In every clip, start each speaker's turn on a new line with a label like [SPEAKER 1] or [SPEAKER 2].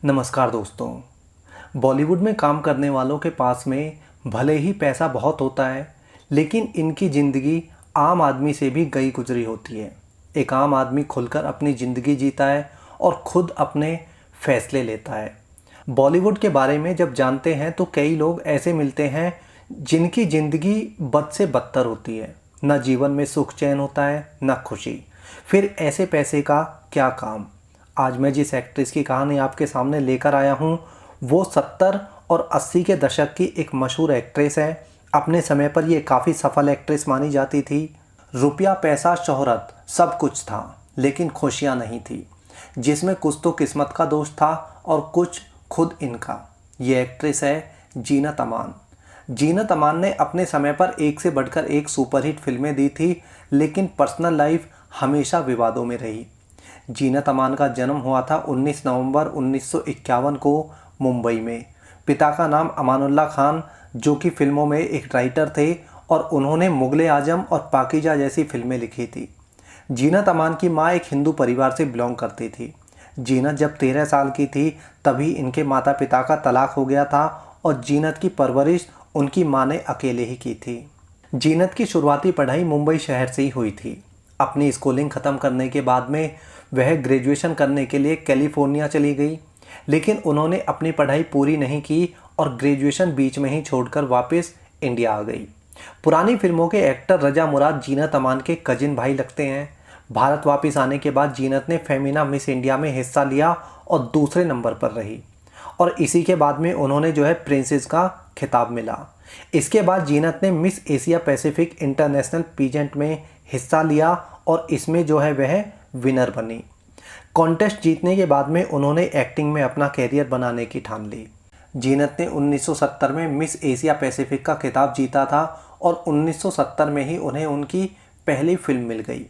[SPEAKER 1] नमस्कार दोस्तों। बॉलीवुड में काम करने वालों के पास में भले ही पैसा बहुत होता है, लेकिन इनकी ज़िंदगी आम आदमी से भी गई गुजरी होती है। एक आम आदमी खुलकर अपनी ज़िंदगी जीता है और ख़ुद अपने फैसले लेता है। बॉलीवुड के बारे में जब जानते हैं तो कई लोग ऐसे मिलते हैं जिनकी ज़िंदगी बद से बदतर होती है। न जीवन में सुख चैन होता है, न खुशी। फिर ऐसे पैसे का क्या काम। आज मैं जिस एक्ट्रेस की कहानी आपके सामने लेकर आया हूँ वो 70 और 80 के दशक की एक मशहूर एक्ट्रेस है। अपने समय पर ये काफ़ी सफल एक्ट्रेस मानी जाती थी। रुपया, पैसा, शोहरत सब कुछ था, लेकिन खुशियाँ नहीं थी, जिसमें कुछ तो किस्मत का दोष था और कुछ खुद इनका। ये एक्ट्रेस है जीनत अमान। जीनत अमान ने अपने समय पर एक से बढ़कर एक सुपरहिट फिल्में दी थी, लेकिन पर्सनल लाइफ हमेशा विवादों में रही। जीनत अमान का जन्म हुआ था 19 नवंबर 1951 को मुंबई में। पिता का नाम अमानुल्लाह खान, जो कि फिल्मों में एक राइटर थे और उन्होंने मुगले आजम और पाकीजा जैसी फिल्में लिखी थी। जीनत अमान की माँ एक हिंदू परिवार से बिलोंग करती थी। जीनत जब 13 साल की थी तभी इनके माता पिता का तलाक हो गया था और जीनत की परवरिश उनकी माँ ने अकेले ही की थी। जीनत की शुरुआती पढ़ाई मुंबई शहर से ही हुई थी। अपनी स्कूलिंग ख़त्म करने के बाद में वह ग्रेजुएशन करने के लिए कैलिफोर्निया चली गई, लेकिन उन्होंने अपनी पढ़ाई पूरी नहीं की और ग्रेजुएशन बीच में ही छोड़कर वापस इंडिया आ गई। पुरानी फिल्मों के एक्टर रजा मुराद जीनत अमान के कजिन भाई लगते हैं। भारत वापस आने के बाद जीनत ने फेमिना मिस इंडिया में हिस्सा लिया और दूसरे नंबर पर रही, और इसी के बाद में उन्होंने प्रिंसेस का खिताब मिला। इसके बाद जीनत ने miss Asia Pacific international peasant में हिस्सा लिया और इसमें वह विनर बनी। कॉन्टेस्ट जीतने के बाद में उन्होंने एक्टिंग में अपना कैरियर बनाने की ठान ली। जीनत ने 1970 में मिस एशिया पैसिफिक का खिताब जीता था और 1970 में ही उन्हें उनकी पहली फिल्म मिल गई।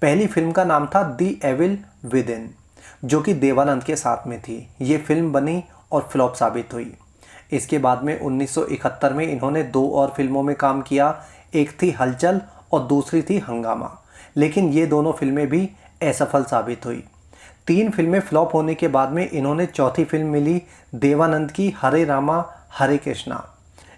[SPEAKER 1] पहली फिल्म का नाम था दी एविल विद इन, जो कि देवानंद के साथ में थी। ये फिल्म बनी और फ्लॉप साबित हुई। इसके बाद में 1971 में इन्होंने 2 और फिल्मों में काम किया। एक थी हलचल और दूसरी थी हंगामा, लेकिन ये दोनों फिल्में भी असफल साबित हुई। 3 फिल्में फ्लॉप होने के बाद में इन्होंने चौथी फिल्म मिली देवानंद की हरे रामा हरे कृष्णा।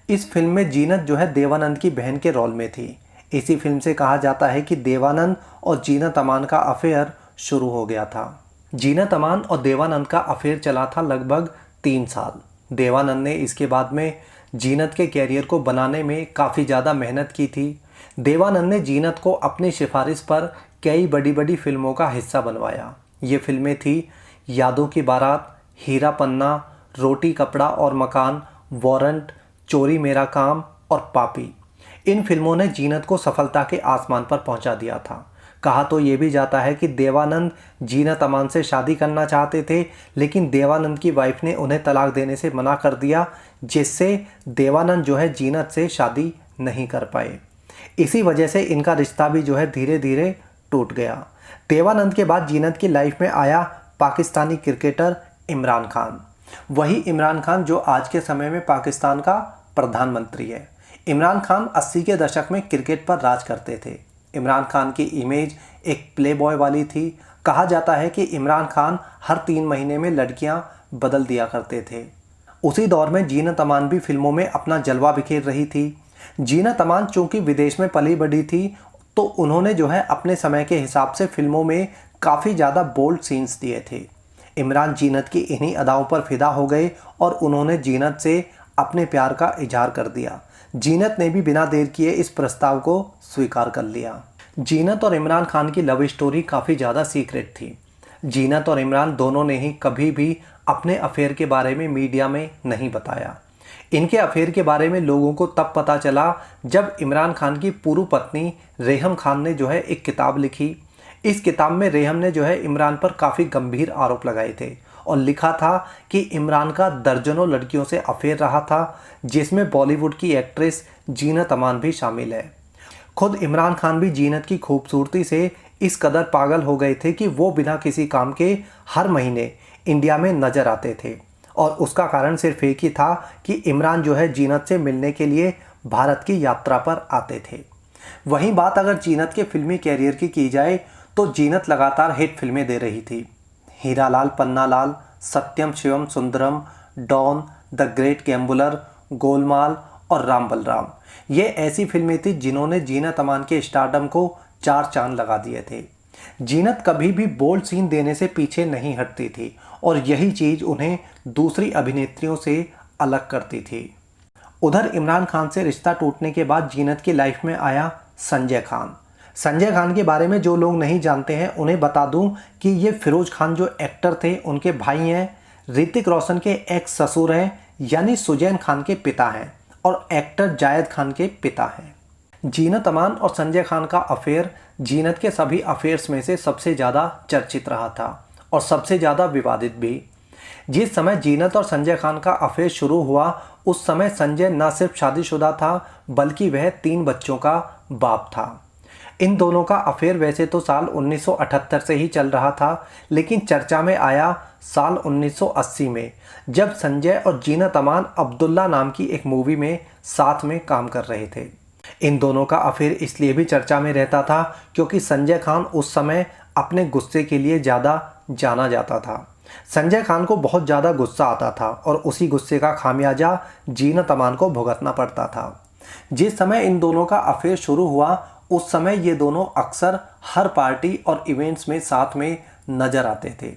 [SPEAKER 1] इस फिल्म में जीनत देवानंद की बहन के रोल में थी। इसी फिल्म से कहा जाता है कि देवानंद और जीनत अमान का अफेयर शुरू हो गया था। जीनत अमान और देवानंद का अफेयर चला था लगभग 3 साल। देवानंद ने इसके बाद में जीनत के कैरियर को बनाने में काफ़ी ज़्यादा मेहनत की थी। देवानंद ने जीनत को अपनी सिफारिश पर कई बड़ी बड़ी फिल्मों का हिस्सा बनवाया। ये फिल्में थी यादों की बारात, हीरा पन्ना, रोटी कपड़ा और मकान, वारंट, चोरी मेरा काम और पापी। इन फिल्मों ने जीनत को सफलता के आसमान पर पहुंचा दिया था। कहा तो ये भी जाता है कि देवानंद जीनत अमान से शादी करना चाहते थे, लेकिन देवानंद की वाइफ ने उन्हें तलाक देने से मना कर दिया, जिससे देवानंद जीनत से शादी नहीं कर पाए। इसी वजह से इनका रिश्ता भी धीरे धीरे टूट गया। देवानंद के बाद जीनत की लाइफ में आया पाकिस्तानी क्रिकेटर इमरान खान। वही इमरान खान जो आज के समय में पाकिस्तान का प्रधानमंत्री है। इमरान खान 80 के दशक में क्रिकेट पर राज करते थे। इमरान खान की इमेज एक प्ले बॉय वाली थी। कहा जाता है कि इमरान खान हर 3 महीने में लड़कियां बदल दिया करते थे। उसी दौर में जीनत अमान भी फिल्मों में अपना जलवा बिखेर रही थी। जीनत अमान चूँकि विदेश में पली बढ़ी थी, तो उन्होंने अपने समय के हिसाब से फिल्मों में काफ़ी ज़्यादा बोल्ड सीन्स दिए थे। इमरान जीनत की इन्हीं अदाओं पर फिदा हो गए और उन्होंने जीनत से अपने प्यार का इजहार कर दिया। जीनत ने भी बिना देर किए इस प्रस्ताव को स्वीकार कर लिया। जीनत और इमरान खान की लव स्टोरी काफ़ी ज़्यादा सीक्रेट थी। जीनत और इमरान दोनों ने ही कभी भी अपने अफेयर के बारे में मीडिया में नहीं बताया। इनके अफेयर के बारे में लोगों को तब पता चला जब इमरान खान की पूर्व पत्नी रेहम खान ने एक किताब लिखी। इस किताब में रेहम ने इमरान पर काफ़ी गंभीर आरोप लगाए थे और लिखा था कि इमरान का दर्जनों लड़कियों से अफेयर रहा था, जिसमें बॉलीवुड की एक्ट्रेस जीनत अमान भी शामिल है। खुद इमरान खान भी जीनत की खूबसूरती से इस कदर पागल हो गए थे कि वो बिना किसी काम के हर महीने इंडिया में नज़र आते थे, और उसका कारण सिर्फ एक ही था कि इमरान जीनत से मिलने के लिए भारत की यात्रा पर आते थे। वहीं बात अगर जीनत के फिल्मी कैरियर की जाए तो जीनत लगातार हिट फिल्में दे रही थी। Hiralal Pannalal, Satyam Shivam Sundaram, Don, the great gambler, Golmaal और राम बलराम। ये ऐसी फिल्में थी जिन्होंने जीनत अमान के स्टारडम को 4 चांद लगा दिए थे। जीनत कभी भी बोल्ड सीन देने से पीछे नहीं हटती थी और यही चीज़ उन्हें दूसरी अभिनेत्रियों से अलग करती थी। उधर इमरान खान से रिश्ता टूटने के बाद जीनत की लाइफ में आया संजय खान। संजय खान के बारे में जो लोग नहीं जानते हैं उन्हें बता दूं कि ये फिरोज खान जो एक्टर थे उनके भाई हैं, ऋतिक रोशन के एक्स ससुर हैं, यानी सुजैन खान के पिता हैं और एक्टर जायद खान के पिता हैं। जीनत अमान और संजय खान का अफेयर जीनत के सभी अफेयर्स में से सबसे ज़्यादा चर्चित रहा था और सबसे ज़्यादा विवादित भी। जिस समय जीनत और संजय खान का अफेयर शुरू हुआ उस समय संजय न सिर्फ शादीशुदा था बल्कि वह 3 बच्चों का बाप था। इन दोनों का अफेयर वैसे तो साल 1978 से ही चल रहा था, लेकिन चर्चा में आया साल 1980 में, जब संजय और जीनत अमान अब्दुल्ला नाम की एक मूवी में साथ में काम कर रहे थे। इन दोनों का अफेयर इसलिए भी चर्चा में रहता था क्योंकि संजय खान उस समय अपने गुस्से के लिए ज़्यादा जाना जाता था। संजय खान को बहुत ज़्यादा गुस्सा आता था और उसी गुस्से का खामियाजा जीनत अमान को भुगतना पड़ता था। जिस समय इन दोनों का अफेयर शुरू हुआ उस समय ये दोनों अक्सर हर पार्टी और इवेंट्स में साथ में नजर आते थे।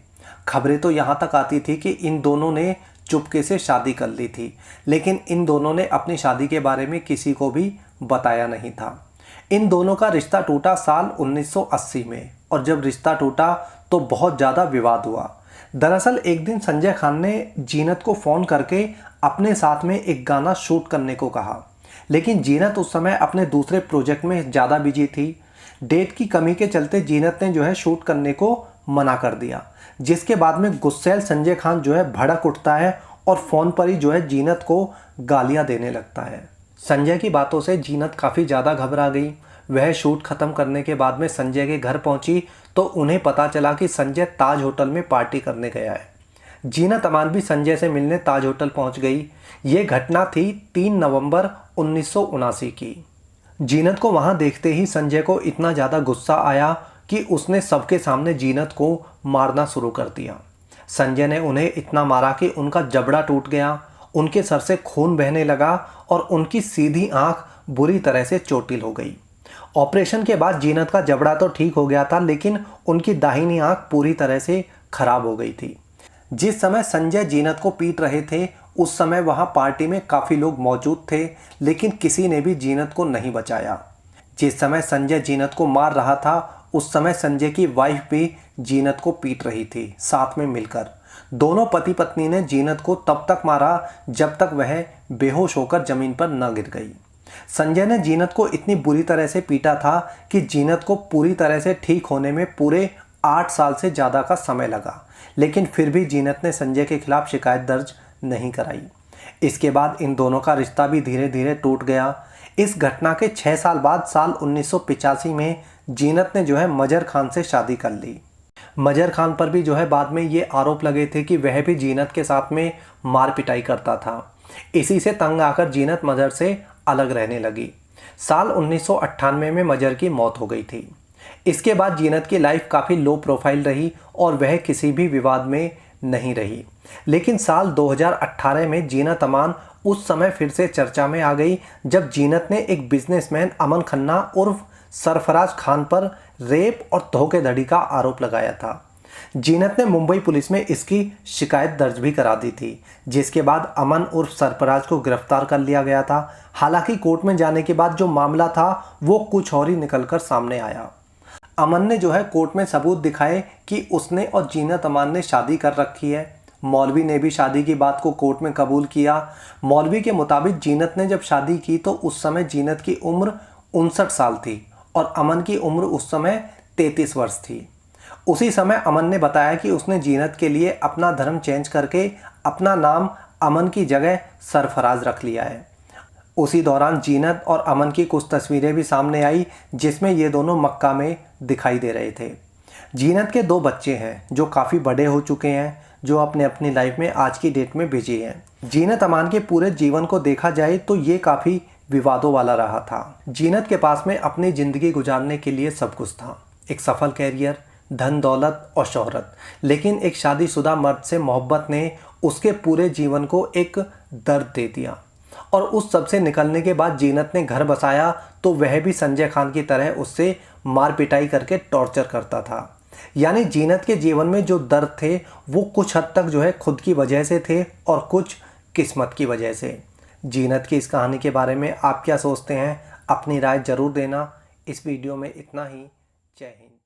[SPEAKER 1] खबरें तो यहाँ तक आती थी कि इन दोनों ने चुपके से शादी कर ली थी, लेकिन इन दोनों ने अपनी शादी के बारे में किसी को भी बताया नहीं था। इन दोनों का रिश्ता टूटा साल 1980 में और जब रिश्ता टूटा तो बहुत ज़्यादा विवाद हुआ। दरअसल एक दिन संजय खान ने जीनत को फ़ोन करके अपने साथ में एक गाना शूट करने को कहा, लेकिन जीनत उस समय अपने दूसरे प्रोजेक्ट में ज़्यादा बिजी थी। डेट की कमी के चलते जीनत ने शूट करने को मना कर दिया, जिसके बाद में गुस्सैल संजय खान भड़क उठता है और फ़ोन पर ही जीनत को गालियां देने लगता है। संजय की बातों से जीनत काफ़ी ज़्यादा घबरा गई। वह शूट ख़त्म करने के बाद में संजय के घर पहुंची तो उन्हें पता चला कि संजय ताज होटल में पार्टी करने गया है। जीनत अमान भी संजय से मिलने ताज होटल पहुंच गई। ये घटना थी 3 नवंबर 1979 की। जीनत को वहां देखते ही संजय को इतना ज़्यादा गुस्सा आया कि उसने सबके सामने जीनत को मारना शुरू कर दिया। संजय ने उन्हें इतना मारा कि उनका जबड़ा टूट गया, उनके सर से खून बहने लगा और उनकी सीधी आंख बुरी तरह से चोटिल हो गई। ऑपरेशन के बाद जीनत का जबड़ा तो ठीक हो गया था, लेकिन उनकी दाहिनी आंख पूरी तरह से खराब हो गई थी। जिस समय संजय जीनत को पीट रहे थे उस समय वहां पार्टी में काफ़ी लोग मौजूद थे, लेकिन किसी ने भी जीनत को नहीं बचाया। जिस समय संजय जीनत को मार रहा था उस समय संजय की वाइफ भी जीनत को पीट रही थी साथ में मिलकर। दोनों पति पत्नी ने जीनत को तब तक मारा जब तक वह बेहोश होकर जमीन पर न गिर गई। संजय ने जीनत को इतनी बुरी तरह से पीटा था कि जीनत को पूरी तरह से ठीक होने में पूरे 8 साल से ज़्यादा का समय लगा, लेकिन फिर भी जीनत ने संजय के खिलाफ शिकायत दर्ज नहीं कराई। इसके बाद इन दोनों का रिश्ता भी धीरे धीरे टूट गया। इस घटना के 6 साल बाद साल 1985 में जीनत ने मजर खान से शादी कर ली। मजर खान पर भी बाद में ये आरोप लगे थे कि वह भी जीनत के साथ में मार पिटाई करता था। इसी से तंग आकर जीनत मजर से अलग रहने लगी। साल 1998 में मजर की मौत हो गई थी। इसके बाद जीनत की लाइफ काफ़ी लो प्रोफाइल रही और वह किसी भी विवाद में नहीं रही। लेकिन साल 2018 में जीनत अमान उस समय फिर से चर्चा में आ गई जब जीनत ने एक बिजनेसमैन अमन खन्ना उर्फ सरफराज खान पर रेप और धोखाधड़ी का आरोप लगाया था। जीनत ने मुंबई पुलिस में इसकी शिकायत दर्ज भी करा दी थी, जिसके बाद अमन उर्फ सरफराज को गिरफ्तार कर लिया गया था। हालांकि कोर्ट में जाने के बाद जो मामला था वो कुछ और ही निकलकर सामने आया। अमन ने कोर्ट में सबूत दिखाए कि उसने और जीनत अमान ने शादी कर रखी है। मौलवी ने भी शादी की बात को कोर्ट में कबूल किया। मौलवी के मुताबिक जीनत ने जब शादी की तो उस समय जीनत की उम्र 59 साल थी और अमन की उम्र उस समय 33 वर्ष थी। उसी समय अमन ने बताया कि उसने जीनत के लिए अपना धर्म चेंज करके अपना नाम अमन की जगह सरफराज रख लिया है। उसी दौरान जीनत और अमन की कुछ तस्वीरें भी सामने आई जिसमें ये दोनों मक्का में दिखाई दे रहे थे। जीनत के 2 बच्चे हैं जो काफ़ी बड़े हो चुके हैं, जो अपने अपनी लाइफ में आज की डेट में बिजी हैं। जीनत अमान के पूरे जीवन को देखा जाए तो ये काफ़ी विवादों वाला रहा था। जीनत के पास में अपनी ज़िंदगी गुजारने के लिए सब कुछ था। एक सफल कैरियर, धन दौलत और शोहरत। लेकिन एक शादीशुदा मर्द से मोहब्बत ने उसके पूरे जीवन को एक दर्द दे दिया। और उस सब से निकलने के बाद जीनत ने घर बसाया तो वह भी संजय खान की तरह उससे मार पिटाई करके टॉर्चर करता था। यानी जीनत के जीवन में जो दर्द थे वो कुछ हद तक जो है खुद की वजह से थे और कुछ किस्मत की वजह से। जीनत की इस कहानी के बारे में आप क्या सोचते हैं? अपनी राय ज़रूर देना। इस वीडियो में इतना ही। जय हिंद।